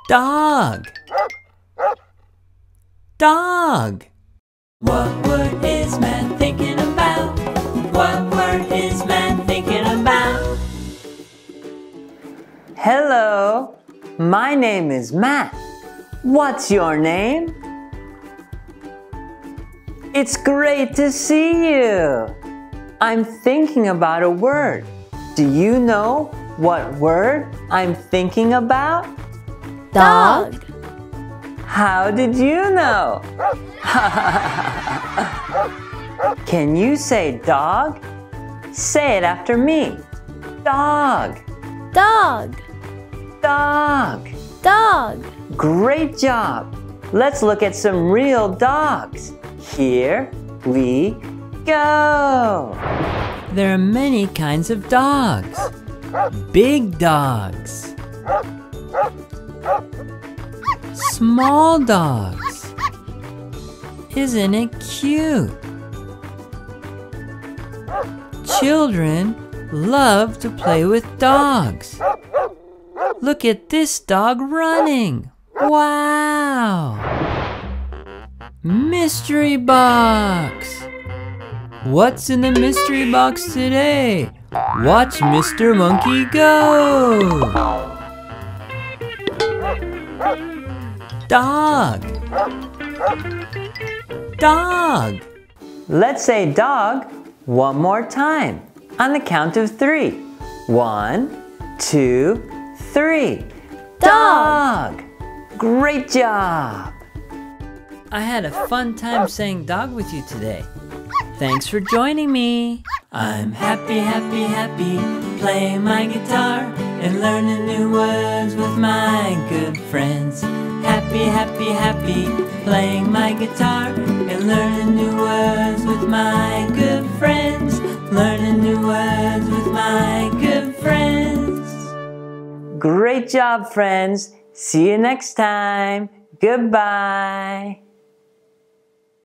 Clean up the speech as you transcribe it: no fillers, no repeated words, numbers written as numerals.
Dog. Dog. What word is Matt thinking about? What word is Matt thinking about? Hello, my name is Matt. What's your name? It's great to see you. I'm thinking about a word. Do you know what word I'm thinking about? Dog. How did you know? Can you say dog? Say it after me. Dog. Dog. Dog. Dog. Great job. Let's look at some real dogs. Here we go. There are many kinds of dogs. Big dogs. Small dogs. Isn't it cute? Children love to play with dogs. Look at this dog running. Wow! Mystery box! What's in the mystery box today? Watch Mr. Monkey go! Dog! Dog! Let's say dog one more time on the count of 3. 1, 2, 3. Dog! Great job! I had a fun time saying dog with you today. Thanks for joining me. I'm happy, happy, happy, playing my guitar and learning new words with my good friends. Happy, happy, happy, playing my guitar and learning new words with my good friends. Learning new words with my good friends. Great job, friends. See you next time. Goodbye.